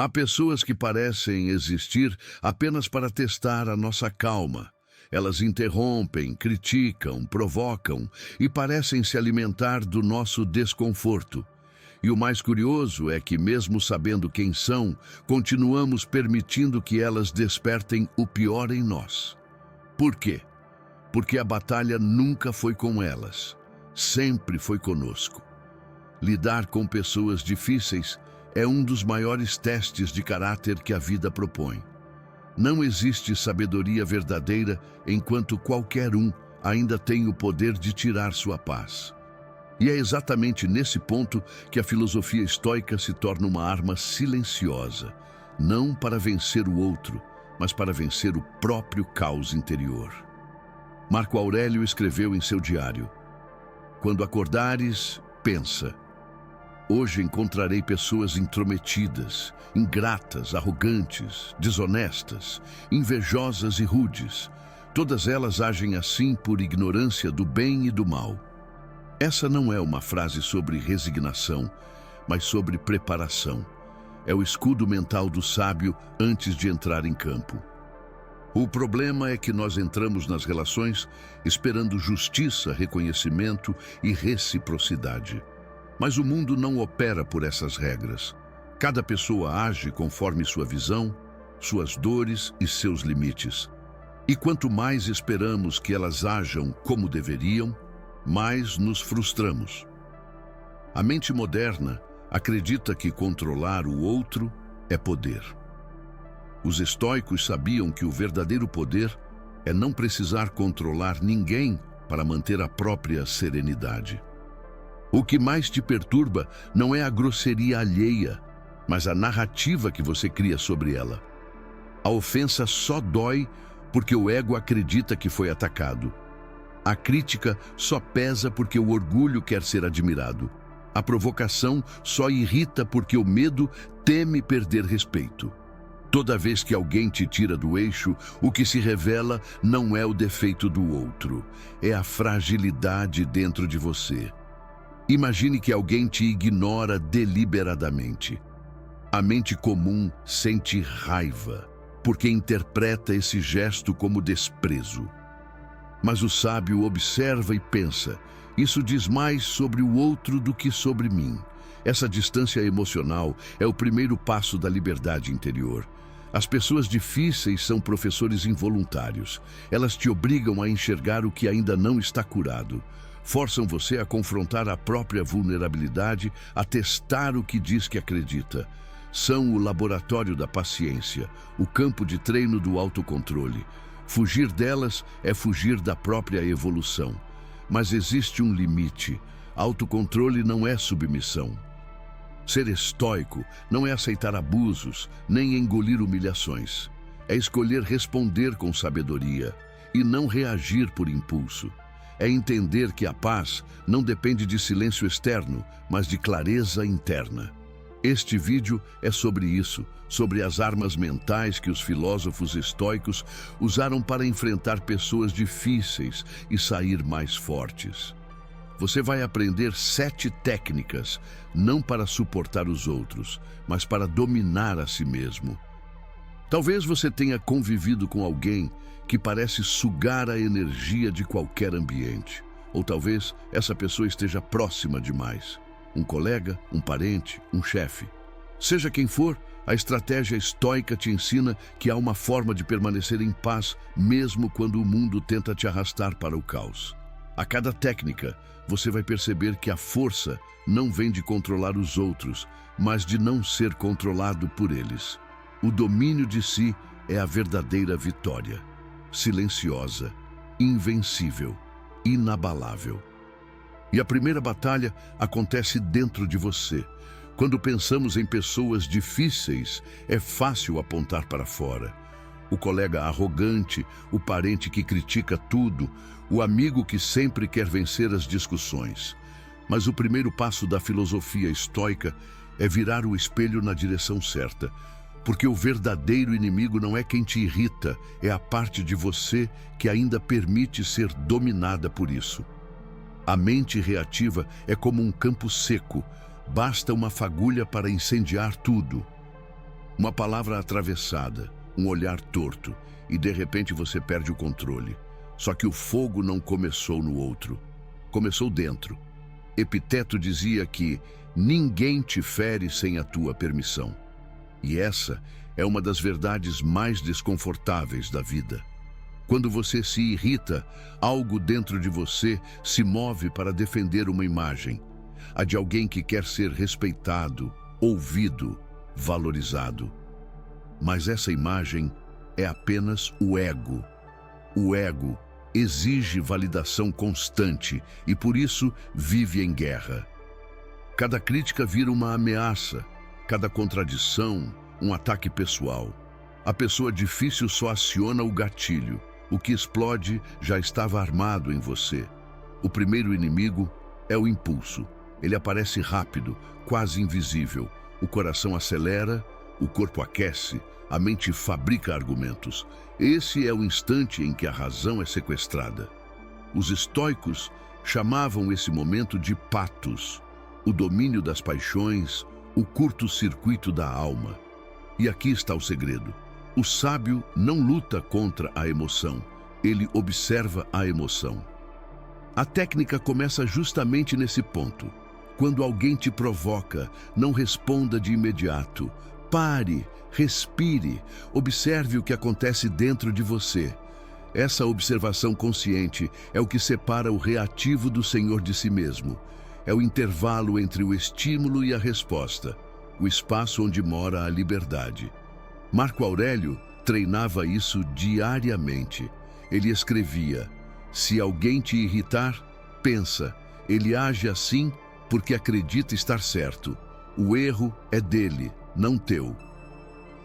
Há pessoas que parecem existir apenas para testar a nossa calma. Elas interrompem, criticam, provocam e parecem se alimentar do nosso desconforto. E o mais curioso é que, mesmo sabendo quem são, continuamos permitindo que elas despertem o pior em nós. Por quê? Porque a batalha nunca foi com elas, sempre foi conosco. Lidar com pessoas difíceis é um dos maiores testes de caráter que a vida propõe. Não existe sabedoria verdadeira enquanto qualquer um ainda tem o poder de tirar sua paz. E é exatamente nesse ponto que a filosofia estoica se torna uma arma silenciosa, não para vencer o outro, mas para vencer o próprio caos interior. Marco Aurélio escreveu em seu diário: "Quando acordares, pensa. Hoje encontrarei pessoas intrometidas, ingratas, arrogantes, desonestas, invejosas e rudes. Todas elas agem assim por ignorância do bem e do mal." Essa não é uma frase sobre resignação, mas sobre preparação. É o escudo mental do sábio antes de entrar em campo. O problema é que nós entramos nas relações esperando justiça, reconhecimento e reciprocidade. Mas o mundo não opera por essas regras. Cada pessoa age conforme sua visão, suas dores e seus limites. E quanto mais esperamos que elas ajam como deveriam, mais nos frustramos. A mente moderna acredita que controlar o outro é poder. Os estoicos sabiam que o verdadeiro poder é não precisar controlar ninguém para manter a própria serenidade. O que mais te perturba não é a grosseria alheia, mas a narrativa que você cria sobre ela. A ofensa só dói porque o ego acredita que foi atacado. A crítica só pesa porque o orgulho quer ser admirado. A provocação só irrita porque o medo teme perder respeito. Toda vez que alguém te tira do eixo, o que se revela não é o defeito do outro, é a fragilidade dentro de você. Imagine que alguém te ignora deliberadamente. A mente comum sente raiva, porque interpreta esse gesto como desprezo. Mas o sábio observa e pensa: isso diz mais sobre o outro do que sobre mim. Essa distância emocional é o primeiro passo da liberdade interior. As pessoas difíceis são professores involuntários. Elas te obrigam a enxergar o que ainda não está curado. Forçam você a confrontar a própria vulnerabilidade, a testar o que diz que acredita. São o laboratório da paciência, o campo de treino do autocontrole. Fugir delas é fugir da própria evolução. Mas existe um limite. Autocontrole não é submissão. Ser estoico não é aceitar abusos, nem engolir humilhações. É escolher responder com sabedoria e não reagir por impulso. É entender que a paz não depende de silêncio externo, mas de clareza interna. Este vídeo é sobre isso, sobre as armas mentais que os filósofos estoicos usaram para enfrentar pessoas difíceis e sair mais fortes. Você vai aprender 7 técnicas, não para suportar os outros, mas para dominar a si mesmo. Talvez você tenha convivido com alguém que parece sugar a energia de qualquer ambiente. Ou talvez essa pessoa esteja próxima demais. Um colega, um parente, um chefe. Seja quem for, a estratégia estoica te ensina que há uma forma de permanecer em paz, mesmo quando o mundo tenta te arrastar para o caos. A cada técnica, você vai perceber que a força não vem de controlar os outros, mas de não ser controlado por eles. O domínio de si é a verdadeira vitória. Silenciosa, invencível, inabalável. E a primeira batalha acontece dentro de você. Quando pensamos em pessoas difíceis, é fácil apontar para fora. O colega arrogante, o parente que critica tudo, o amigo que sempre quer vencer as discussões. Mas o primeiro passo da filosofia estoica é virar o espelho na direção certa, porque o verdadeiro inimigo não é quem te irrita, é a parte de você que ainda permite ser dominada por isso. A mente reativa é como um campo seco, basta uma fagulha para incendiar tudo. Uma palavra atravessada, um olhar torto, e de repente você perde o controle. Só que o fogo não começou no outro, começou dentro. Epiteto dizia que ninguém te fere sem a tua permissão. E essa é uma das verdades mais desconfortáveis da vida. Quando você se irrita, algo dentro de você se move para defender uma imagem, a de alguém que quer ser respeitado, ouvido, valorizado. Mas essa imagem é apenas o ego. O ego exige validação constante e por isso vive em guerra. Cada crítica vira uma ameaça, cada contradição, um ataque pessoal. A pessoa difícil só aciona o gatilho. O que explode já estava armado em você. O primeiro inimigo é o impulso. Ele aparece rápido, quase invisível. O coração acelera, o corpo aquece, a mente fabrica argumentos. Esse é o instante em que a razão é sequestrada. Os estoicos chamavam esse momento de patos, o domínio das paixões, o curto-circuito da alma. E aqui está o segredo. O sábio não luta contra a emoção, ele observa a emoção. A técnica começa justamente nesse ponto. Quando alguém te provoca, não responda de imediato. Pare, respire, observe o que acontece dentro de você. Essa observação consciente é o que separa o reativo do senhor de si mesmo. É o intervalo entre o estímulo e a resposta, o espaço onde mora a liberdade. Marco Aurélio treinava isso diariamente. Ele escrevia: se alguém te irritar, pensa, ele age assim porque acredita estar certo. O erro é dele, não teu.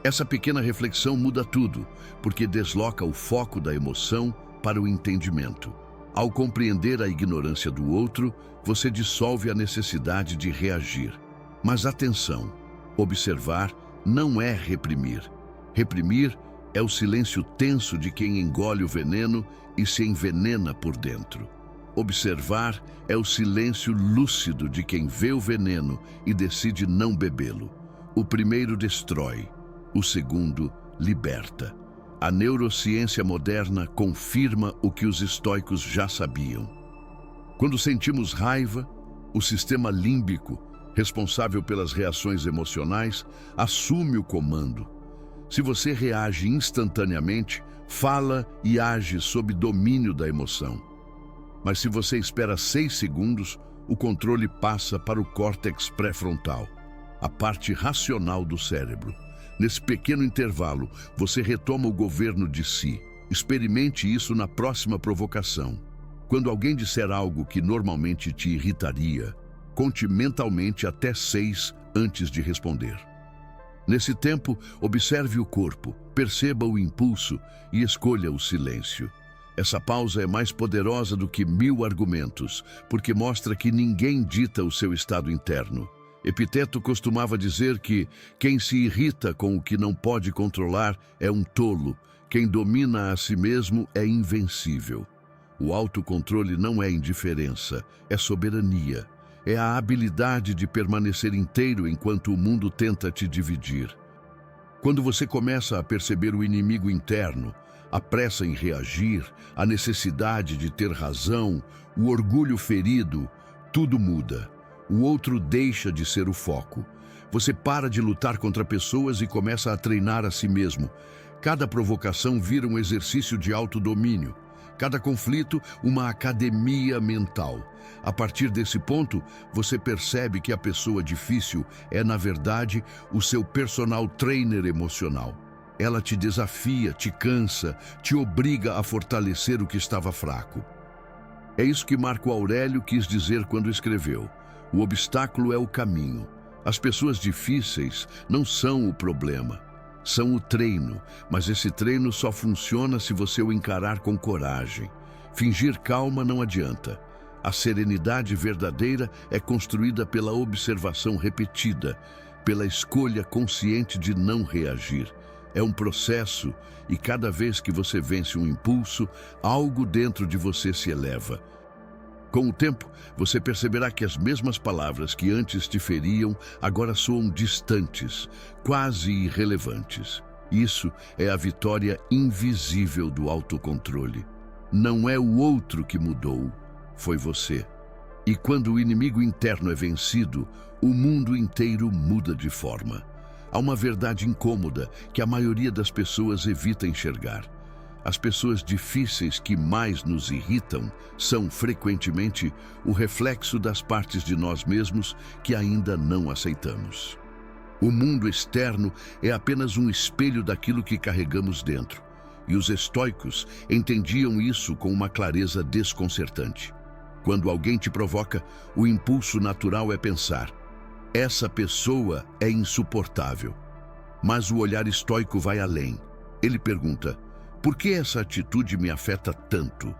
Essa pequena reflexão muda tudo, porque desloca o foco da emoção para o entendimento. Ao compreender a ignorância do outro, você dissolve a necessidade de reagir. Mas atenção, observar não é reprimir. Reprimir é o silêncio tenso de quem engole o veneno e se envenena por dentro. Observar é o silêncio lúcido de quem vê o veneno e decide não bebê-lo. O primeiro destrói, o segundo liberta. A neurociência moderna confirma o que os estoicos já sabiam. Quando sentimos raiva, o sistema límbico, responsável pelas reações emocionais, assume o comando. Se você reage instantaneamente, fala e age sob domínio da emoção. Mas se você espera 6 segundos, o controle passa para o córtex pré-frontal, a parte racional do cérebro. Nesse pequeno intervalo, você retoma o governo de si. Experimente isso na próxima provocação. Quando alguém disser algo que normalmente te irritaria, conte mentalmente até 6 antes de responder. Nesse tempo, observe o corpo, perceba o impulso e escolha o silêncio. Essa pausa é mais poderosa do que 1000 argumentos, porque mostra que ninguém dita o seu estado interno. Epiteto costumava dizer que quem se irrita com o que não pode controlar é um tolo, quem domina a si mesmo é invencível. O autocontrole não é indiferença, é soberania. É a habilidade de permanecer inteiro enquanto o mundo tenta te dividir. Quando você começa a perceber o inimigo interno, a pressa em reagir, a necessidade de ter razão, o orgulho ferido, tudo muda. O outro deixa de ser o foco. Você para de lutar contra pessoas e começa a treinar a si mesmo. Cada provocação vira um exercício de autodomínio. Cada conflito, uma academia mental. A partir desse ponto, você percebe que a pessoa difícil é, na verdade, o seu personal trainer emocional. Ela te desafia, te cansa, te obriga a fortalecer o que estava fraco. É isso que Marco Aurélio quis dizer quando escreveu: o obstáculo é o caminho. As pessoas difíceis não são o problema, são o treino, mas esse treino só funciona se você o encarar com coragem. Fingir calma não adianta. A serenidade verdadeira é construída pela observação repetida, pela escolha consciente de não reagir. É um processo e cada vez que você vence um impulso, algo dentro de você se eleva. Com o tempo, você perceberá que as mesmas palavras que antes te feriam agora soam distantes, quase irrelevantes. Isso é a vitória invisível do autocontrole. Não é o outro que mudou, foi você. E quando o inimigo interno é vencido, o mundo inteiro muda de forma. Há uma verdade incômoda que a maioria das pessoas evita enxergar. As pessoas difíceis que mais nos irritam são, frequentemente, o reflexo das partes de nós mesmos que ainda não aceitamos. O mundo externo é apenas um espelho daquilo que carregamos dentro, e os estoicos entendiam isso com uma clareza desconcertante. Quando alguém te provoca, o impulso natural é pensar: essa pessoa é insuportável. Mas o olhar estoico vai além. Ele pergunta: por que essa atitude me afeta tanto?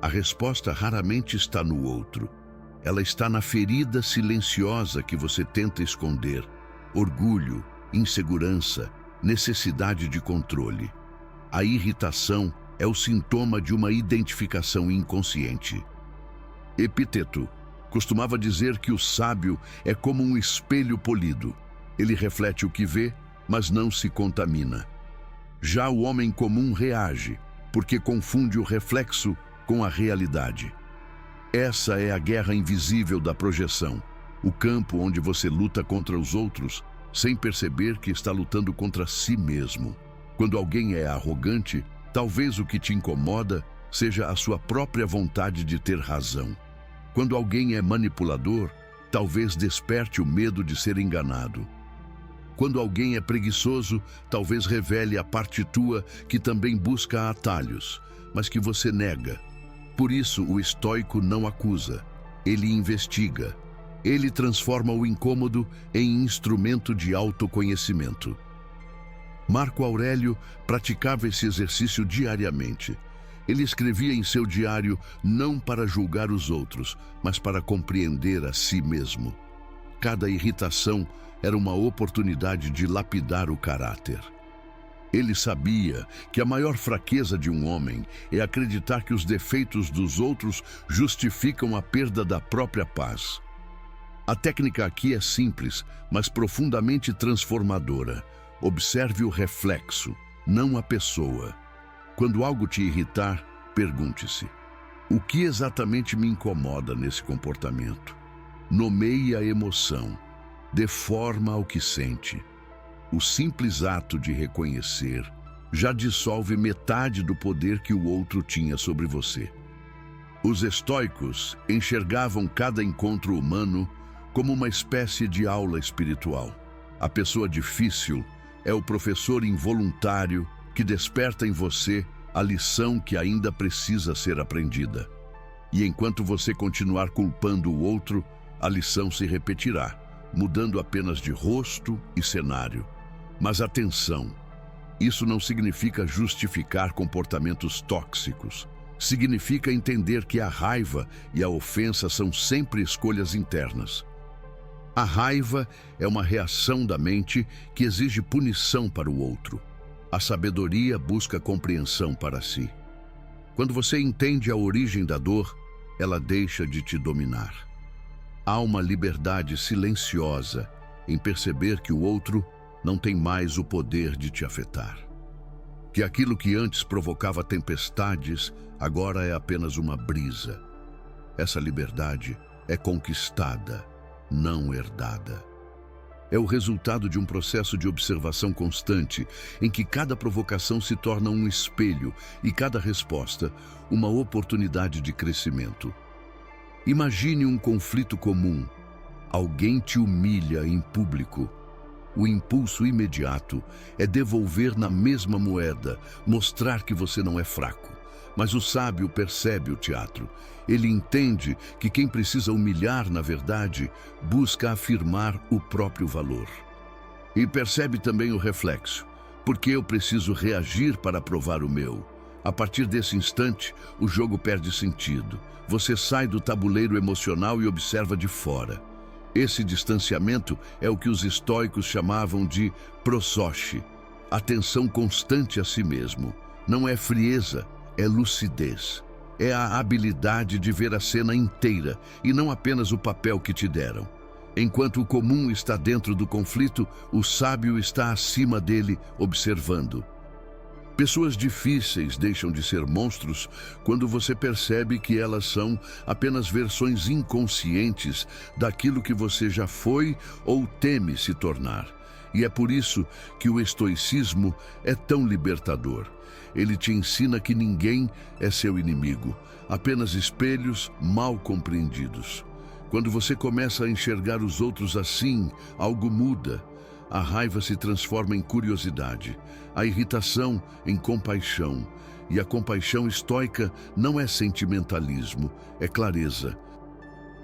A resposta raramente está no outro. Ela está na ferida silenciosa que você tenta esconder. Orgulho, insegurança, necessidade de controle. A irritação é o sintoma de uma identificação inconsciente. Epíteto costumava dizer que o sábio é como um espelho polido. Ele reflete o que vê, mas não se contamina. Já o homem comum reage, porque confunde o reflexo com a realidade. Essa é a guerra invisível da projeção, o campo onde você luta contra os outros sem perceber que está lutando contra si mesmo. Quando alguém é arrogante, talvez o que te incomoda seja a sua própria vontade de ter razão. Quando alguém é manipulador, talvez desperte o medo de ser enganado. Quando alguém é preguiçoso, talvez revele a parte tua que também busca atalhos, mas que você nega. Por isso, o estoico não acusa, ele investiga. Ele transforma o incômodo em instrumento de autoconhecimento. Marco Aurélio praticava esse exercício diariamente. Ele escrevia em seu diário não para julgar os outros, mas para compreender a si mesmo. Cada irritação era uma oportunidade de lapidar o caráter. Ele sabia que a maior fraqueza de um homem é acreditar que os defeitos dos outros justificam a perda da própria paz. A técnica aqui é simples, mas profundamente transformadora. Observe o reflexo, não a pessoa. Quando algo te irritar, pergunte-se: o que exatamente me incomoda nesse comportamento? Nomeie a emoção. Dê forma ao que sente. O simples ato de reconhecer já dissolve metade do poder que o outro tinha sobre você. Os estoicos enxergavam cada encontro humano como uma espécie de aula espiritual. A pessoa difícil é o professor involuntário que desperta em você a lição que ainda precisa ser aprendida. E enquanto você continuar culpando o outro, a lição se repetirá, mudando apenas de rosto e cenário. Mas atenção, isso não significa justificar comportamentos tóxicos. Significa entender que a raiva e a ofensa são sempre escolhas internas. A raiva é uma reação da mente que exige punição para o outro. A sabedoria busca compreensão para si. Quando você entende a origem da dor, ela deixa de te dominar. Há uma liberdade silenciosa em perceber que o outro não tem mais o poder de te afetar. Que aquilo que antes provocava tempestades, agora é apenas uma brisa. Essa liberdade é conquistada, não herdada. É o resultado de um processo de observação constante, em que cada provocação se torna um espelho e cada resposta uma oportunidade de crescimento. Imagine um conflito comum. Alguém te humilha em público. O impulso imediato é devolver na mesma moeda, mostrar que você não é fraco. Mas o sábio percebe o teatro. Ele entende que quem precisa humilhar, na verdade, busca afirmar o próprio valor. E percebe também o reflexo. Porque eu preciso reagir para provar o meu. A partir desse instante, o jogo perde sentido. Você sai do tabuleiro emocional e observa de fora. Esse distanciamento é o que os estoicos chamavam de prosoche, atenção constante a si mesmo. Não é frieza, é lucidez. É a habilidade de ver a cena inteira e não apenas o papel que te deram. Enquanto o comum está dentro do conflito, o sábio está acima dele, observando. Pessoas difíceis deixam de ser monstros quando você percebe que elas são apenas versões inconscientes daquilo que você já foi ou teme se tornar. E é por isso que o estoicismo é tão libertador. Ele te ensina que ninguém é seu inimigo, apenas espelhos mal compreendidos. Quando você começa a enxergar os outros assim, algo muda. A raiva se transforma em curiosidade, a irritação em compaixão. E a compaixão estoica não é sentimentalismo, é clareza.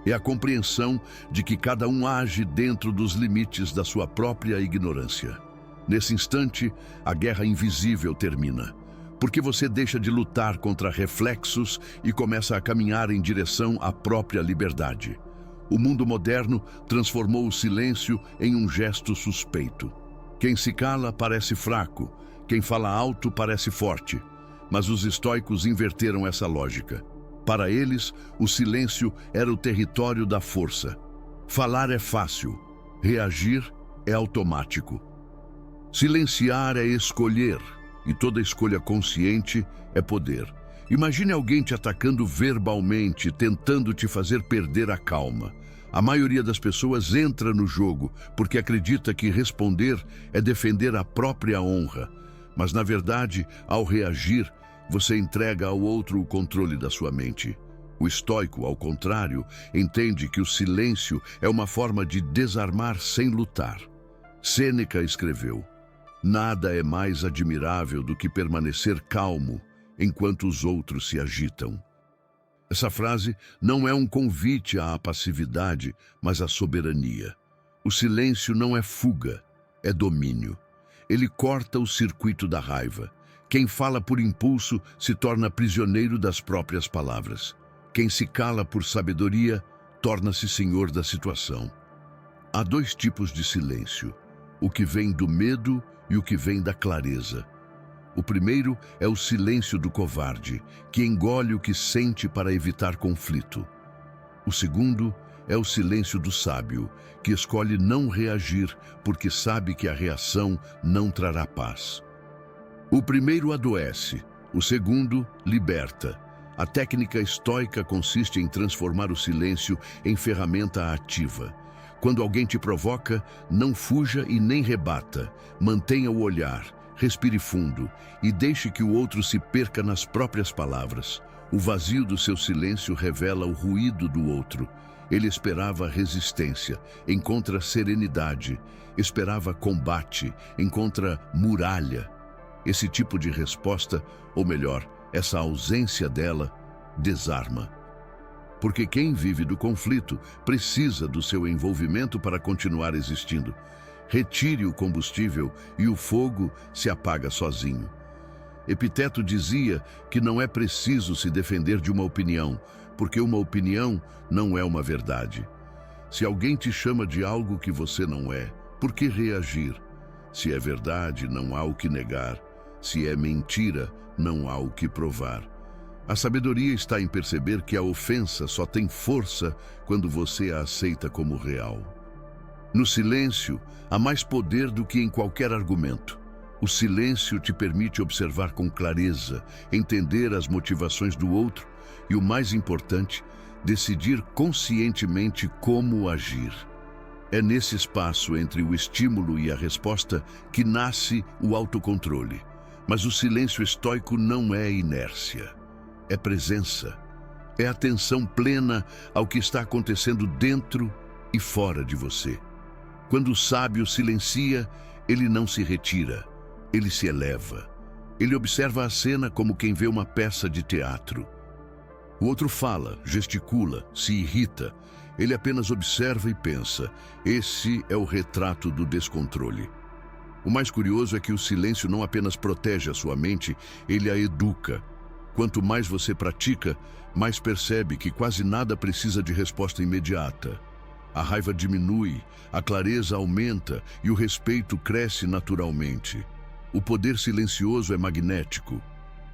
É a compreensão de que cada um age dentro dos limites da sua própria ignorância. Nesse instante, a guerra invisível termina, porque você deixa de lutar contra reflexos e começa a caminhar em direção à própria liberdade. O mundo moderno transformou o silêncio em um gesto suspeito. Quem se cala parece fraco, quem fala alto parece forte. Mas os estoicos inverteram essa lógica. Para eles, o silêncio era o território da força. Falar é fácil, reagir é automático. Silenciar é escolher, e toda escolha consciente é poder. Imagine alguém te atacando verbalmente, tentando te fazer perder a calma. A maioria das pessoas entra no jogo porque acredita que responder é defender a própria honra. Mas, na verdade, ao reagir, você entrega ao outro o controle da sua mente. O estoico, ao contrário, entende que o silêncio é uma forma de desarmar sem lutar. Sêneca escreveu: "Nada é mais admirável do que permanecer calmo enquanto os outros se agitam." Essa frase não é um convite à passividade, mas à soberania. O silêncio não é fuga, é domínio. Ele corta o circuito da raiva. Quem fala por impulso se torna prisioneiro das próprias palavras. Quem se cala por sabedoria torna-se senhor da situação. Há dois tipos de silêncio: o que vem do medo e o que vem da clareza. O primeiro é o silêncio do covarde, que engole o que sente para evitar conflito. O segundo é o silêncio do sábio, que escolhe não reagir porque sabe que a reação não trará paz. O primeiro adoece, o segundo liberta. A técnica estoica consiste em transformar o silêncio em ferramenta ativa. Quando alguém te provoca, não fuja e nem rebata. Mantenha o olhar. Respire fundo e deixe que o outro se perca nas próprias palavras. O vazio do seu silêncio revela o ruído do outro. Ele esperava resistência, encontra serenidade. Esperava combate, encontra muralha. Esse tipo de resposta, ou melhor, essa ausência dela, desarma. Porque quem vive do conflito precisa do seu envolvimento para continuar existindo. Retire o combustível e o fogo se apaga sozinho. Epiteto dizia que não é preciso se defender de uma opinião, porque uma opinião não é uma verdade. Se alguém te chama de algo que você não é, por que reagir? Se é verdade, não há o que negar. Se é mentira, não há o que provar. A sabedoria está em perceber que a ofensa só tem força quando você a aceita como real. No silêncio, há mais poder do que em qualquer argumento. O silêncio te permite observar com clareza, entender as motivações do outro e, o mais importante, decidir conscientemente como agir. É nesse espaço entre o estímulo e a resposta que nasce o autocontrole. Mas o silêncio estoico não é inércia, é presença. É atenção plena ao que está acontecendo dentro e fora de você. Quando o sábio silencia, ele não se retira, ele se eleva. Ele observa a cena como quem vê uma peça de teatro. O outro fala, gesticula, se irrita. Ele apenas observa e pensa. Esse é o retrato do descontrole. O mais curioso é que o silêncio não apenas protege a sua mente, ele a educa. Quanto mais você pratica, mais percebe que quase nada precisa de resposta imediata. A raiva diminui, a clareza aumenta e o respeito cresce naturalmente. O poder silencioso é magnético.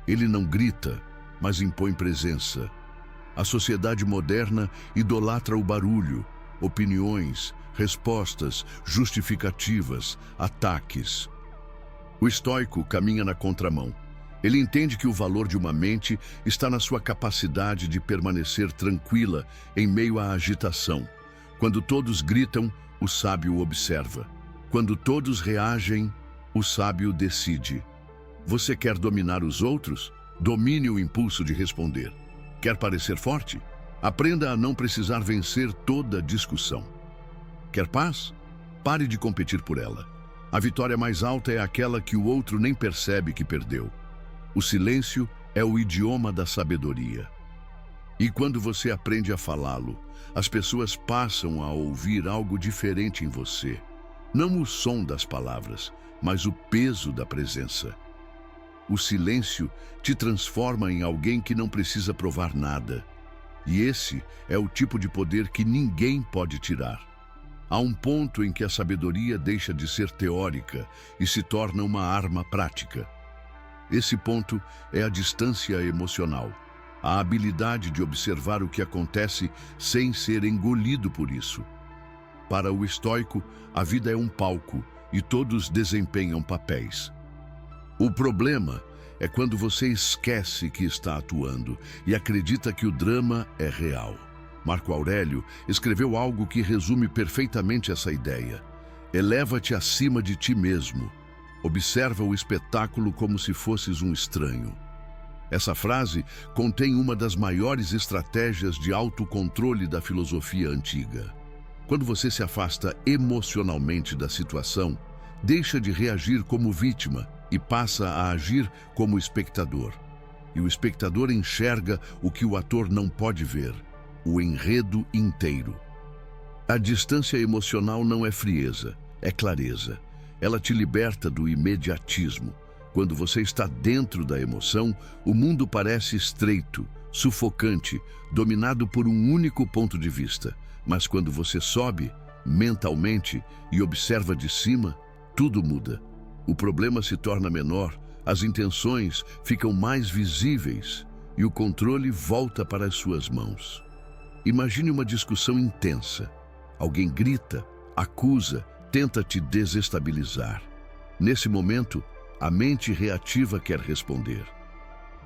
Ele não grita, mas impõe presença. A sociedade moderna idolatra o barulho, opiniões, respostas, justificativas, ataques. O estoico caminha na contramão. Ele entende que o valor de uma mente está na sua capacidade de permanecer tranquila em meio à agitação. Quando todos gritam, o sábio observa. Quando todos reagem, o sábio decide. Você quer dominar os outros? Domine o impulso de responder. Quer parecer forte? Aprenda a não precisar vencer toda discussão. Quer paz? Pare de competir por ela. A vitória mais alta é aquela que o outro nem percebe que perdeu. O silêncio é o idioma da sabedoria. E quando você aprende a falá-lo, as pessoas passam a ouvir algo diferente em você. Não o som das palavras, mas o peso da presença. O silêncio te transforma em alguém que não precisa provar nada. E esse é o tipo de poder que ninguém pode tirar. Há um ponto em que a sabedoria deixa de ser teórica e se torna uma arma prática. Esse ponto é a distância emocional, a habilidade de observar o que acontece sem ser engolido por isso. Para o estoico, a vida é um palco e todos desempenham papéis. O problema é quando você esquece que está atuando e acredita que o drama é real. Marco Aurélio escreveu algo que resume perfeitamente essa ideia. Eleva-te acima de ti mesmo. Observa o espetáculo como se fosses um estranho. Essa frase contém uma das maiores estratégias de autocontrole da filosofia antiga. Quando você se afasta emocionalmente da situação, deixa de reagir como vítima e passa a agir como espectador. E o espectador enxerga o que o ator não pode ver, o enredo inteiro. A distância emocional não é frieza, é clareza. Ela te liberta do imediatismo. Quando você está dentro da emoção, o mundo parece estreito, sufocante, dominado por um único ponto de vista. Mas quando você sobe, mentalmente, e observa de cima, tudo muda. O problema se torna menor, as intenções ficam mais visíveis e o controle volta para as suas mãos. Imagine uma discussão intensa. Alguém grita, acusa, tenta te desestabilizar. Nesse momento, a mente reativa quer responder.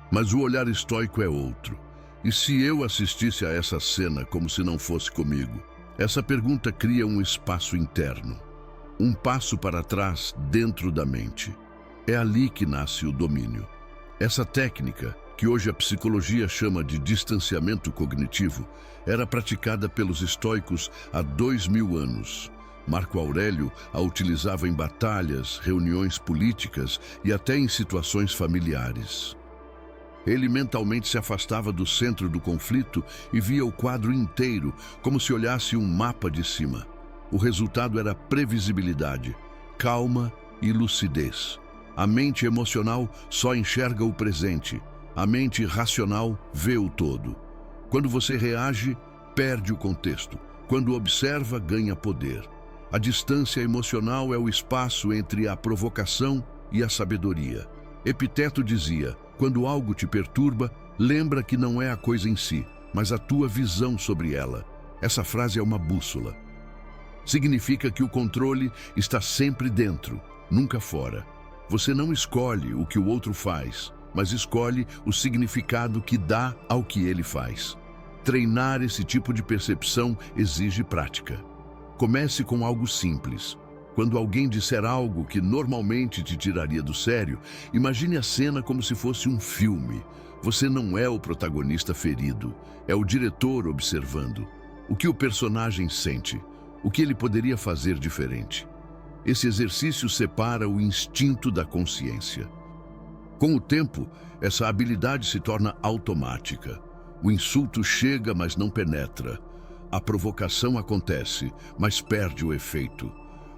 Mas o olhar estoico é outro. E se eu assistisse a essa cena como se não fosse comigo? Essa pergunta cria um espaço interno. Um passo para trás dentro da mente. É ali que nasce o domínio. Essa técnica, que hoje a psicologia chama de distanciamento cognitivo, era praticada pelos estoicos há 2000 anos. Marco Aurélio a utilizava em batalhas, reuniões políticas e até em situações familiares. Ele mentalmente se afastava do centro do conflito e via o quadro inteiro, como se olhasse um mapa de cima. O resultado era previsibilidade, calma e lucidez. A mente emocional só enxerga o presente. A mente racional vê o todo. Quando você reage, perde o contexto. Quando observa, ganha poder. A distância emocional é o espaço entre a provocação e a sabedoria. Epiteto dizia: quando algo te perturba, lembra que não é a coisa em si, mas a tua visão sobre ela. Essa frase é uma bússola. Significa que o controle está sempre dentro, nunca fora. Você não escolhe o que o outro faz, mas escolhe o significado que dá ao que ele faz. Treinar esse tipo de percepção exige prática. Comece com algo simples. Quando alguém disser algo que normalmente te tiraria do sério, imagine a cena como se fosse um filme. Você não é o protagonista ferido, é o diretor observando. O que o personagem sente? O que ele poderia fazer diferente? Esse exercício separa o instinto da consciência. Com o tempo, essa habilidade se torna automática. O insulto chega, mas não penetra. A provocação acontece, mas perde o efeito.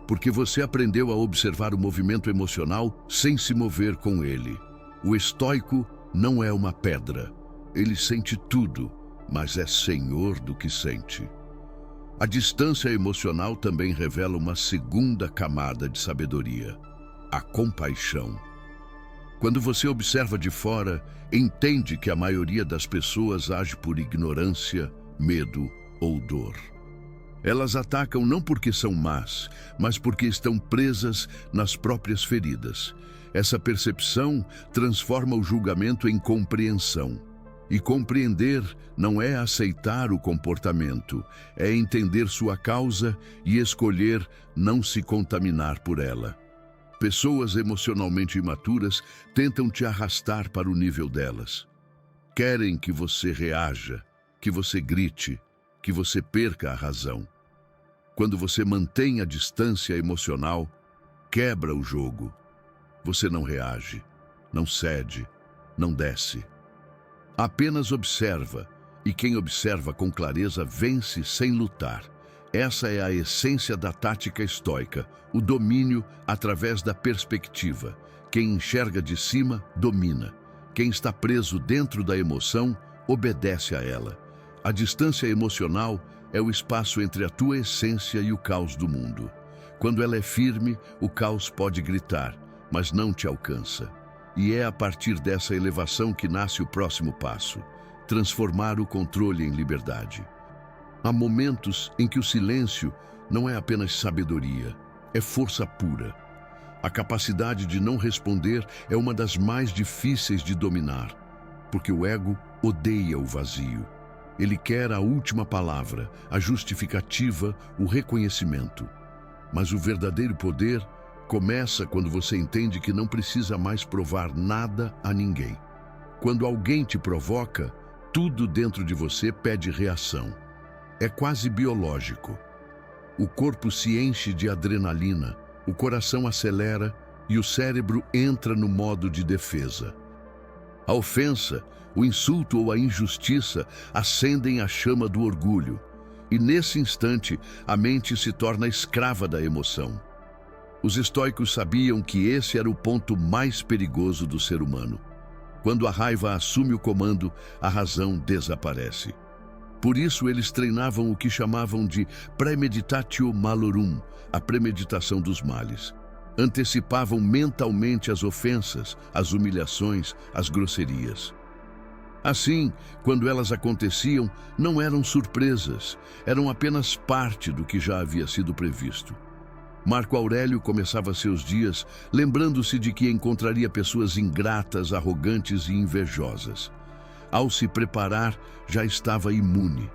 Porque você aprendeu a observar o movimento emocional sem se mover com ele. O estoico não é uma pedra. Ele sente tudo, mas é senhor do que sente. A distância emocional também revela uma segunda camada de sabedoria: a compaixão. Quando você observa de fora, entende que a maioria das pessoas age por ignorância, medo ou dor. Elas atacam não porque são más, mas porque estão presas nas próprias feridas. Essa percepção transforma o julgamento em compreensão. E compreender não é aceitar o comportamento, é entender sua causa e escolher não se contaminar por ela. Pessoas emocionalmente imaturas tentam te arrastar para o nível delas. Querem que você reaja, que você grite, que você perca a razão. Quando você mantém a distância emocional, quebra o jogo. Você não reage, não cede, não desce. Apenas observa, e quem observa com clareza vence sem lutar. Essa é a essência da tática estoica, o domínio através da perspectiva. Quem enxerga de cima, domina. Quem está preso dentro da emoção, obedece a ela. A distância emocional é o espaço entre a tua essência e o caos do mundo. Quando ela é firme, o caos pode gritar, mas não te alcança. E é a partir dessa elevação que nasce o próximo passo: transformar o controle em liberdade. Há momentos em que o silêncio não é apenas sabedoria, é força pura. A capacidade de não responder é uma das mais difíceis de dominar, porque o ego odeia o vazio. Ele quer a última palavra, a justificativa, o reconhecimento. Mas o verdadeiro poder começa quando você entende que não precisa mais provar nada a ninguém. Quando alguém te provoca, tudo dentro de você pede reação. É quase biológico. O corpo se enche de adrenalina, o coração acelera e o cérebro entra no modo de defesa. A ofensa, o insulto ou a injustiça acendem a chama do orgulho. E nesse instante, a mente se torna escrava da emoção. Os estoicos sabiam que esse era o ponto mais perigoso do ser humano. Quando a raiva assume o comando, a razão desaparece. Por isso, eles treinavam o que chamavam de premeditatio malorum, a premeditação dos males. Antecipavam mentalmente as ofensas, as humilhações, as grosserias. Assim, quando elas aconteciam, não eram surpresas, eram apenas parte do que já havia sido previsto. Marco Aurélio começava seus dias lembrando-se de que encontraria pessoas ingratas, arrogantes e invejosas. Ao se preparar, já estava imune.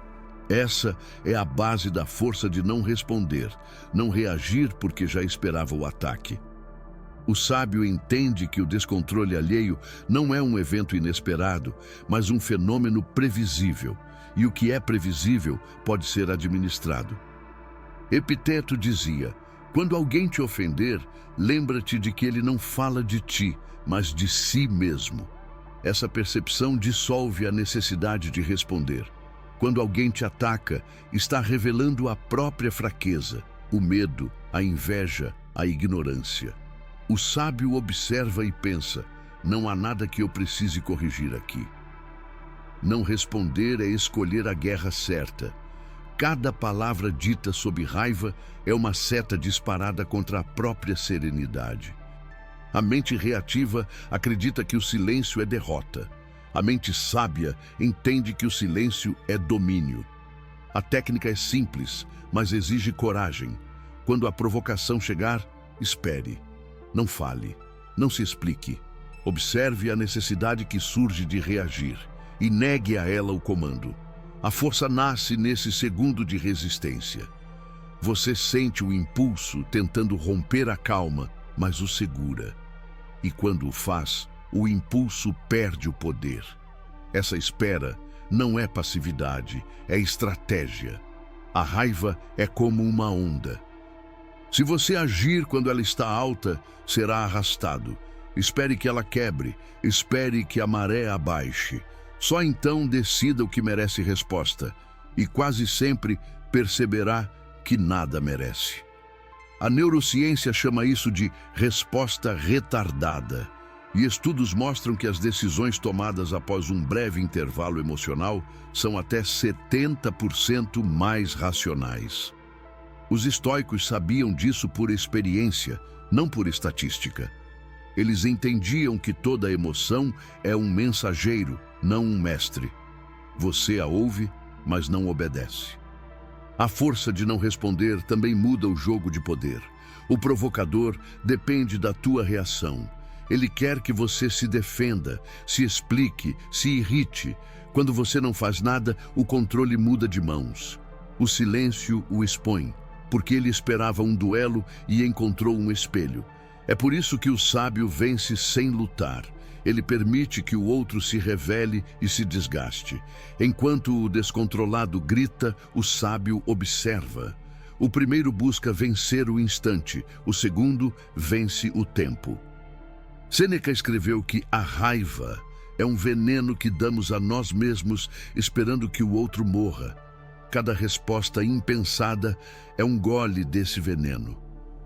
Essa é a base da força de não responder, não reagir porque já esperava o ataque. O sábio entende que o descontrole alheio não é um evento inesperado, mas um fenômeno previsível, e o que é previsível pode ser administrado. Epiteto dizia: quando alguém te ofender, lembra-te de que ele não fala de ti, mas de si mesmo. Essa percepção dissolve a necessidade de responder. Quando alguém te ataca, está revelando a própria fraqueza, o medo, a inveja, a ignorância. O sábio observa e pensa: não há nada que eu precise corrigir aqui. Não responder é escolher a guerra certa. Cada palavra dita sob raiva é uma seta disparada contra a própria serenidade. A mente reativa acredita que o silêncio é derrota. A mente sábia entende que o silêncio é domínio. A técnica é simples, mas exige coragem. Quando a provocação chegar, espere. Não fale, não se explique. Observe a necessidade que surge de reagir e negue a ela o comando. A força nasce nesse segundo de resistência. Você sente o impulso tentando romper a calma, mas o segura. E quando o faz, o impulso perde o poder. Essa espera não é passividade, é estratégia. A raiva é como uma onda. Se você agir quando ela está alta, será arrastado. Espere que ela quebre, espere que a maré abaixe. Só então decida o que merece resposta, e quase sempre perceberá que nada merece. A neurociência chama isso de resposta retardada, e estudos mostram que as decisões tomadas após um breve intervalo emocional são até 70% mais racionais. Os estoicos sabiam disso por experiência, não por estatística. Eles entendiam que toda emoção é um mensageiro, não um mestre. Você a ouve, mas não obedece. A força de não responder também muda o jogo de poder. O provocador depende da tua reação. Ele quer que você se defenda, se explique, se irrite. Quando você não faz nada, o controle muda de mãos. O silêncio o expõe, porque ele esperava um duelo e encontrou um espelho. É por isso que o sábio vence sem lutar. Ele permite que o outro se revele e se desgaste. Enquanto o descontrolado grita, o sábio observa. O primeiro busca vencer o instante, o segundo vence o tempo. Sêneca escreveu que a raiva é um veneno que damos a nós mesmos esperando que o outro morra. Cada resposta impensada é um gole desse veneno.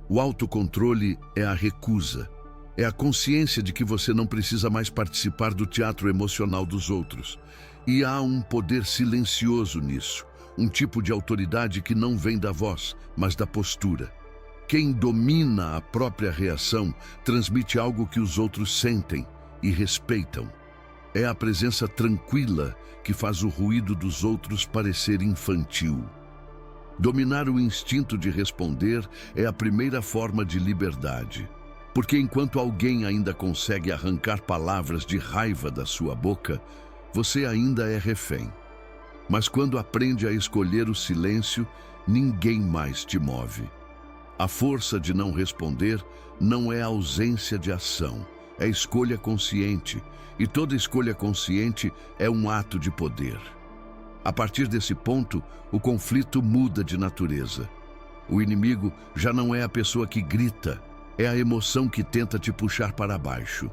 O autocontrole é a recusa. É a consciência de que você não precisa mais participar do teatro emocional dos outros. E há um poder silencioso nisso, um tipo de autoridade que não vem da voz, mas da postura. Quem domina a própria reação transmite algo que os outros sentem e respeitam. É a presença tranquila que faz o ruído dos outros parecer infantil. Dominar o instinto de responder é a primeira forma de liberdade. Porque enquanto alguém ainda consegue arrancar palavras de raiva da sua boca, você ainda é refém. Mas quando aprende a escolher o silêncio, ninguém mais te move. A força de não responder não é ausência de ação, é escolha consciente, e toda escolha consciente é um ato de poder. A partir desse ponto, o conflito muda de natureza. O inimigo já não é a pessoa que grita, é a emoção que tenta te puxar para baixo.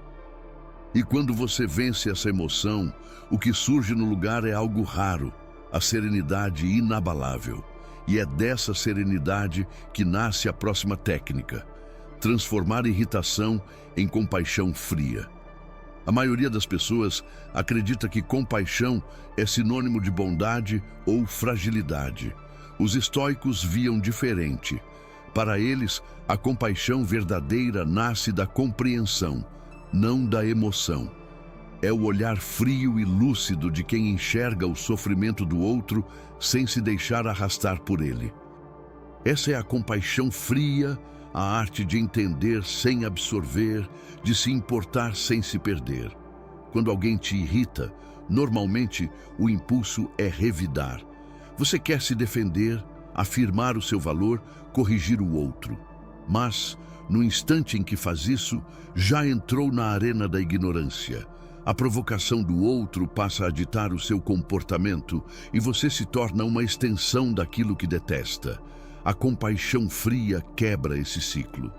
E quando você vence essa emoção, o que surge no lugar é algo raro, a serenidade inabalável. E é dessa serenidade que nasce a próxima técnica: transformar irritação em compaixão fria. A maioria das pessoas acredita que compaixão é sinônimo de bondade ou fragilidade. Os estoicos viam diferente. Para eles, a compaixão verdadeira nasce da compreensão, não da emoção. É o olhar frio e lúcido de quem enxerga o sofrimento do outro sem se deixar arrastar por ele. Essa é a compaixão fria, a arte de entender sem absorver, de se importar sem se perder. Quando alguém te irrita, normalmente o impulso é revidar. Você quer se defender, afirmar o seu valor, corrigir o outro. Mas, no instante em que faz isso, já entrou na arena da ignorância. A provocação do outro passa a ditar o seu comportamento e você se torna uma extensão daquilo que detesta. A compaixão fria quebra esse ciclo.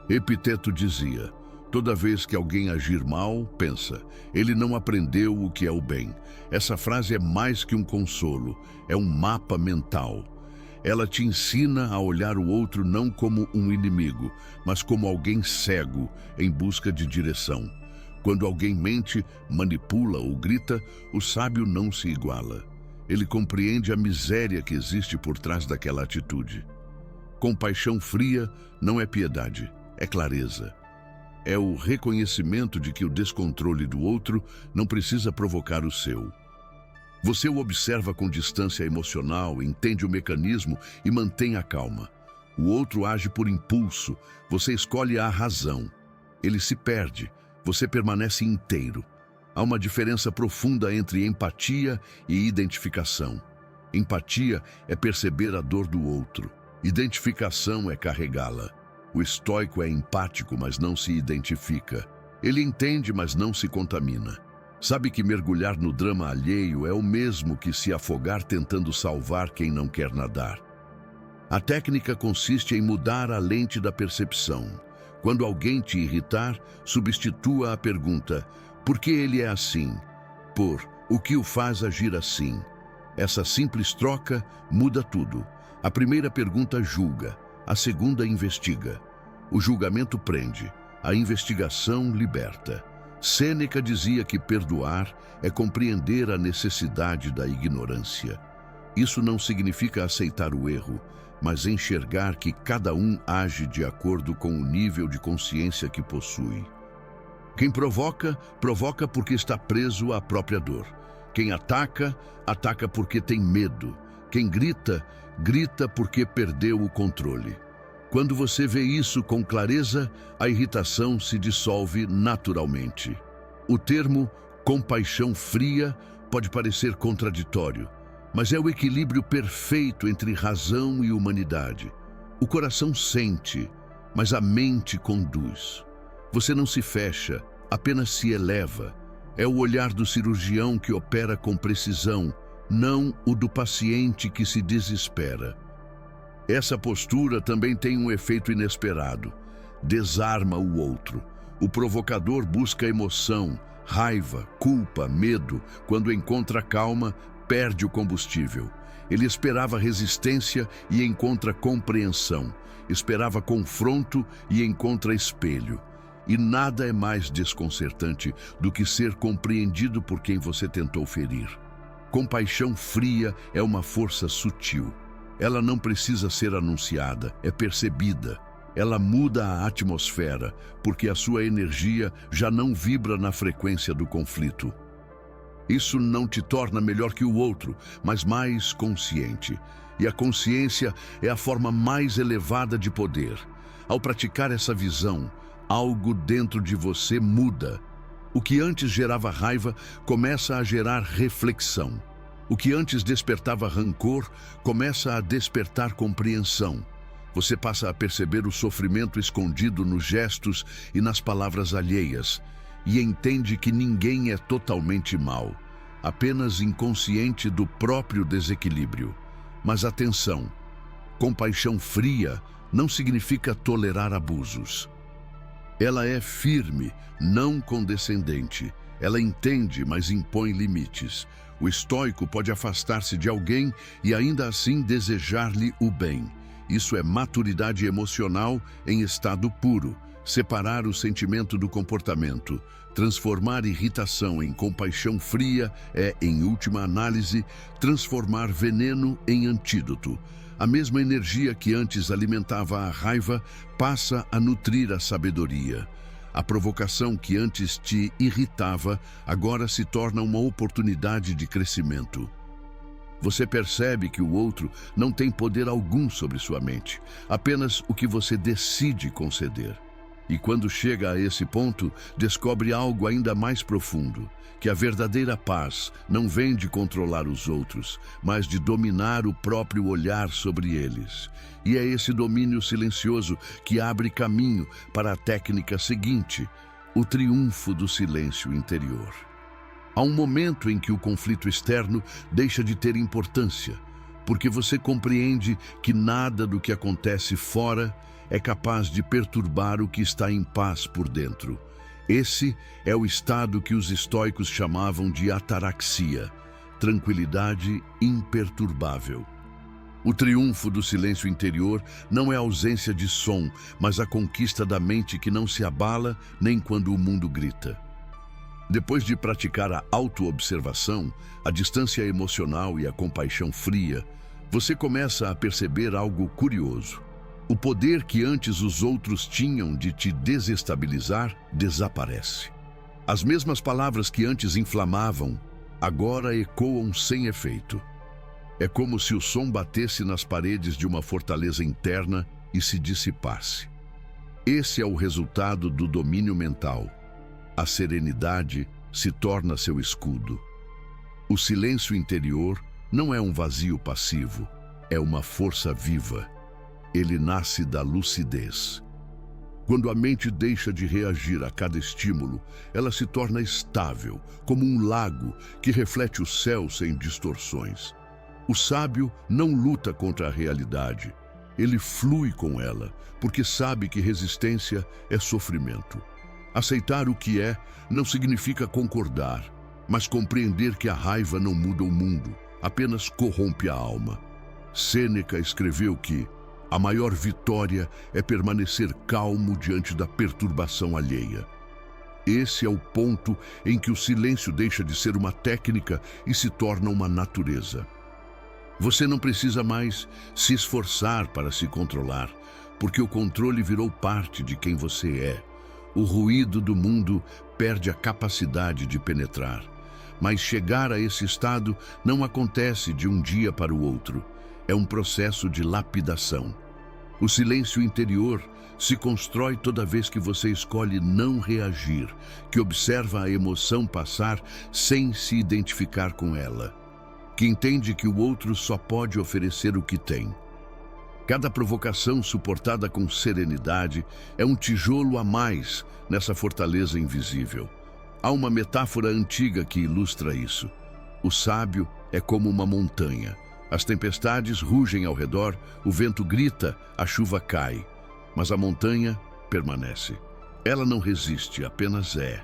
Epiteto dizia: toda vez que alguém agir mal, pensa, ele não aprendeu o que é o bem. Essa frase é mais que um consolo, é um mapa mental. Ela te ensina a olhar o outro não como um inimigo, mas como alguém cego em busca de direção. Quando alguém mente, manipula ou grita, o sábio não se iguala. Ele compreende a miséria que existe por trás daquela atitude. Compaixão fria não é piedade, é clareza. É o reconhecimento de que o descontrole do outro não precisa provocar o seu. Você o observa com distância emocional, entende o mecanismo e mantém a calma. O outro age por impulso, você escolhe a razão. Ele se perde, você permanece inteiro. Há uma diferença profunda entre empatia e identificação. Empatia é perceber a dor do outro. Identificação é carregá-la. O estoico é empático, mas não se identifica. Ele entende, mas não se contamina. Sabe que mergulhar no drama alheio é o mesmo que se afogar tentando salvar quem não quer nadar. A técnica consiste em mudar a lente da percepção. Quando alguém te irritar, substitua a pergunta: por que ele é assim? Por o que o faz agir assim? Essa simples troca muda tudo. A primeira pergunta julga, a segunda investiga. O julgamento prende, a investigação liberta. Sêneca dizia que perdoar é compreender a necessidade da ignorância. Isso não significa aceitar o erro, mas enxergar que cada um age de acordo com o nível de consciência que possui. Quem provoca, provoca porque está preso à própria dor. Quem ataca, ataca porque tem medo. Quem grita, grita porque perdeu o controle. Quando você vê isso com clareza, a irritação se dissolve naturalmente. O termo compaixão fria pode parecer contraditório, mas é o equilíbrio perfeito entre razão e humanidade. O coração sente, mas a mente conduz. Você não se fecha, apenas se eleva. É o olhar do cirurgião que opera com precisão, não o do paciente que se desespera. Essa postura também tem um efeito inesperado. Desarma o outro. O provocador busca emoção, raiva, culpa, medo. Quando encontra calma, perde o combustível. Ele esperava resistência e encontra compreensão. Esperava confronto e encontra espelho. E nada é mais desconcertante do que ser compreendido por quem você tentou ferir. Compaixão fria é uma força sutil. Ela não precisa ser anunciada, é percebida. Ela muda a atmosfera, porque a sua energia já não vibra na frequência do conflito. Isso não te torna melhor que o outro, mas mais consciente. E a consciência é a forma mais elevada de poder. Ao praticar essa visão, algo dentro de você muda. O que antes gerava raiva começa a gerar reflexão. O que antes despertava rancor começa a despertar compreensão. Você passa a perceber o sofrimento escondido nos gestos e nas palavras alheias, e entende que ninguém é totalmente mau, apenas inconsciente do próprio desequilíbrio. Mas atenção, compaixão fria não significa tolerar abusos. Ela é firme, não condescendente. Ela entende, mas impõe limites. O estoico pode afastar-se de alguém e ainda assim desejar-lhe o bem. Isso é maturidade emocional em estado puro. Separar o sentimento do comportamento. Transformar irritação em compaixão fria é, em última análise, transformar veneno em antídoto. A mesma energia que antes alimentava a raiva passa a nutrir a sabedoria. A provocação que antes te irritava agora se torna uma oportunidade de crescimento. Você percebe que o outro não tem poder algum sobre sua mente, apenas o que você decide conceder. E quando chega a esse ponto, descobre algo ainda mais profundo, que a verdadeira paz não vem de controlar os outros, mas de dominar o próprio olhar sobre eles. E é esse domínio silencioso que abre caminho para a técnica seguinte, o triunfo do silêncio interior. Há um momento em que o conflito externo deixa de ter importância, porque você compreende que nada do que acontece fora é capaz de perturbar o que está em paz por dentro. Esse é o estado que os estoicos chamavam de ataraxia, tranquilidade imperturbável. O triunfo do silêncio interior não é a ausência de som, mas a conquista da mente que não se abala nem quando o mundo grita. Depois de praticar a autoobservação, a distância emocional e a compaixão fria, você começa a perceber algo curioso. O poder que antes os outros tinham de te desestabilizar desaparece. As mesmas palavras que antes inflamavam, agora ecoam sem efeito. É como se o som batesse nas paredes de uma fortaleza interna e se dissipasse. Esse é o resultado do domínio mental. A serenidade se torna seu escudo. O silêncio interior não é um vazio passivo, é uma força viva. Ele nasce da lucidez. Quando a mente deixa de reagir a cada estímulo, ela se torna estável, como um lago que reflete o céu sem distorções. O sábio não luta contra a realidade, ele flui com ela, porque sabe que resistência é sofrimento. Aceitar o que é não significa concordar, mas compreender que a raiva não muda o mundo, apenas corrompe a alma. Sêneca escreveu que a maior vitória é permanecer calmo diante da perturbação alheia. Esse é o ponto em que o silêncio deixa de ser uma técnica e se torna uma natureza. Você não precisa mais se esforçar para se controlar, porque o controle virou parte de quem você é. O ruído do mundo perde a capacidade de penetrar. Mas chegar a esse estado não acontece de um dia para o outro. É um processo de lapidação. O silêncio interior se constrói toda vez que você escolhe não reagir, que observa a emoção passar sem se identificar com ela, que entende que o outro só pode oferecer o que tem. Cada provocação suportada com serenidade é um tijolo a mais nessa fortaleza invisível. Há uma metáfora antiga que ilustra isso. O sábio é como uma montanha. As tempestades rugem ao redor, o vento grita, a chuva cai. Mas a montanha permanece. Ela não resiste, apenas é.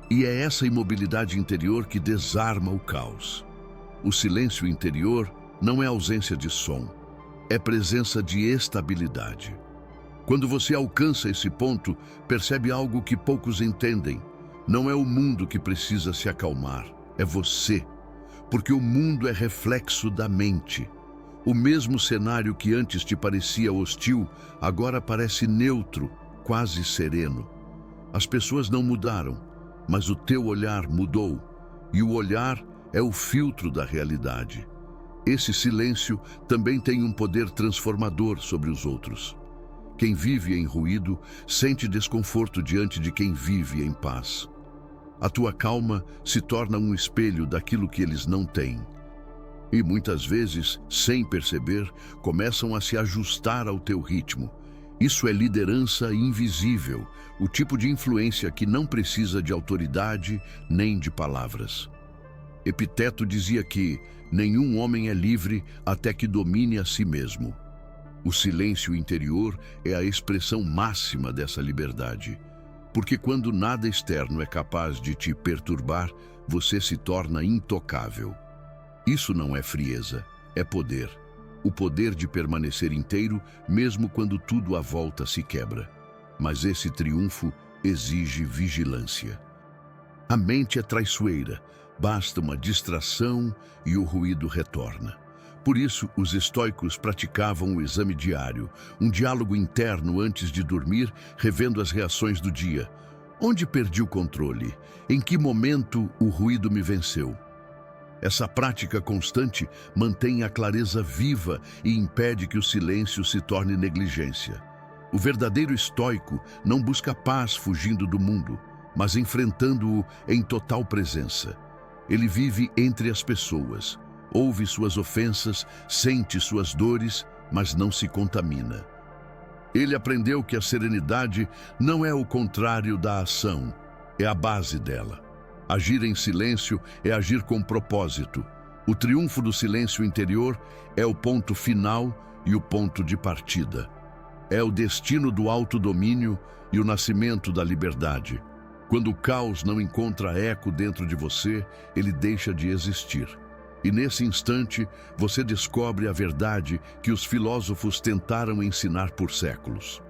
E é essa imobilidade interior que desarma o caos. O silêncio interior não é ausência de som, é presença de estabilidade. Quando você alcança esse ponto, percebe algo que poucos entendem. Não é o mundo que precisa se acalmar, é você. Porque o mundo é reflexo da mente. O mesmo cenário que antes te parecia hostil, agora parece neutro, quase sereno. As pessoas não mudaram, mas o teu olhar mudou. E o olhar é o filtro da realidade. Esse silêncio também tem um poder transformador sobre os outros. Quem vive em ruído sente desconforto diante de quem vive em paz. A tua calma se torna um espelho daquilo que eles não têm. E muitas vezes, sem perceber, começam a se ajustar ao teu ritmo. Isso é liderança invisível, o tipo de influência que não precisa de autoridade nem de palavras. Epiteto dizia que nenhum homem é livre até que domine a si mesmo. O silêncio interior é a expressão máxima dessa liberdade. Porque quando nada externo é capaz de te perturbar, você se torna intocável. Isso não é frieza, é poder. O poder de permanecer inteiro, mesmo quando tudo à volta se quebra. Mas esse triunfo exige vigilância. A mente é traiçoeira, basta uma distração e o ruído retorna. Por isso, os estoicos praticavam o exame diário, um diálogo interno antes de dormir, revendo as reações do dia. Onde perdi o controle? Em que momento o ruído me venceu? Essa prática constante mantém a clareza viva e impede que o silêncio se torne negligência. O verdadeiro estoico não busca paz fugindo do mundo, mas enfrentando-o em total presença. Ele vive entre as pessoas, ouve suas ofensas, sente suas dores, mas não se contamina. Ele aprendeu que a serenidade não é o contrário da ação, é a base dela. Agir em silêncio é agir com propósito. O triunfo do silêncio interior é o ponto final e o ponto de partida. É o destino do autodomínio e o nascimento da liberdade. Quando o caos não encontra eco dentro de você, ele deixa de existir. E nesse instante, você descobre a verdade que os filósofos tentaram ensinar por séculos.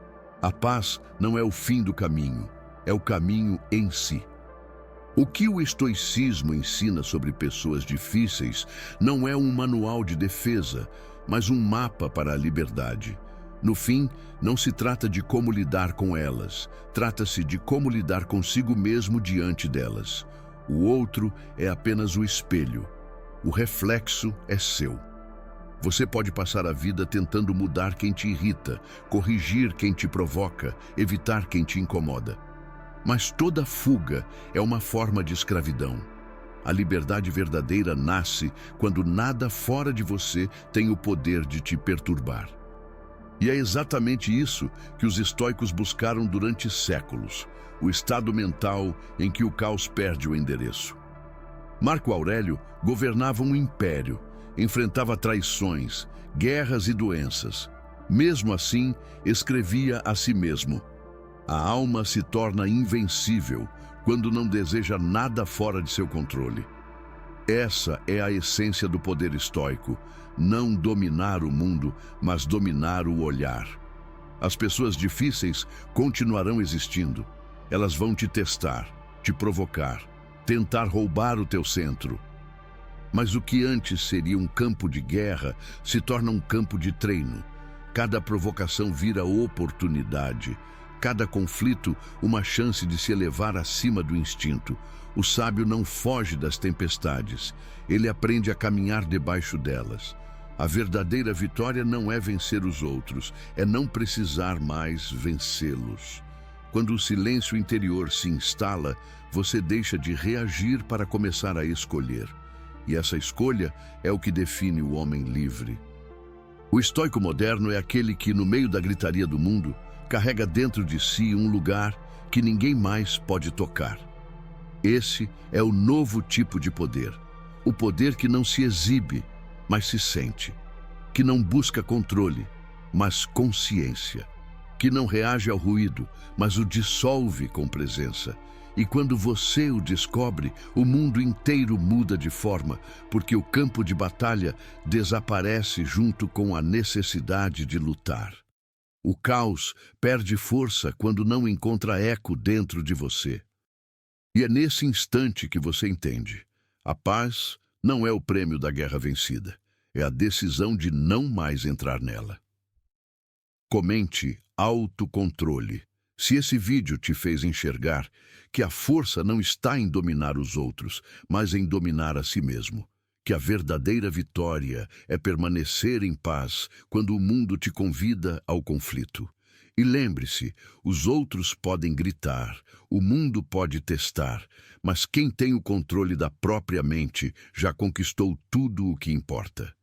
A paz não é o fim do caminho, é o caminho em si. O que o estoicismo ensina sobre pessoas difíceis não é um manual de defesa, mas um mapa para a liberdade. No fim, não se trata de como lidar com elas, trata-se de como lidar consigo mesmo diante delas. O outro é apenas o espelho. O reflexo é seu. Você pode passar a vida tentando mudar quem te irrita, corrigir quem te provoca, evitar quem te incomoda. Mas toda fuga é uma forma de escravidão. A liberdade verdadeira nasce quando nada fora de você tem o poder de te perturbar. E é exatamente isso que os estoicos buscaram durante séculos, o estado mental em que o caos perde o endereço. Marco Aurélio governava um império, enfrentava traições, guerras e doenças. Mesmo assim, escrevia a si mesmo: a alma se torna invencível quando não deseja nada fora de seu controle. Essa é a essência do poder estoico, não dominar o mundo, mas dominar o olhar. As pessoas difíceis continuarão existindo. Elas vão te testar, te provocar, tentar roubar o teu centro. Mas o que antes seria um campo de guerra se torna um campo de treino. Cada provocação vira oportunidade. Cada conflito, uma chance de se elevar acima do instinto. O sábio não foge das tempestades. Ele aprende a caminhar debaixo delas. A verdadeira vitória não é vencer os outros, é não precisar mais vencê-los. Quando o silêncio interior se instala, você deixa de reagir para começar a escolher. E essa escolha é o que define o homem livre. O estoico moderno é aquele que, no meio da gritaria do mundo, carrega dentro de si um lugar que ninguém mais pode tocar. Esse é o novo tipo de poder. O poder que não se exibe, mas se sente. Que não busca controle, mas consciência. Que não reage ao ruído, mas o dissolve com presença. E quando você o descobre, o mundo inteiro muda de forma, porque o campo de batalha desaparece junto com a necessidade de lutar. O caos perde força quando não encontra eco dentro de você. E é nesse instante que você entende. A paz não é o prêmio da guerra vencida, é a decisão de não mais entrar nela. Comente autocontrole. Se esse vídeo te fez enxergar que a força não está em dominar os outros, mas em dominar a si mesmo, que a verdadeira vitória é permanecer em paz quando o mundo te convida ao conflito. E lembre-se, os outros podem gritar, o mundo pode testar, mas quem tem o controle da própria mente já conquistou tudo o que importa.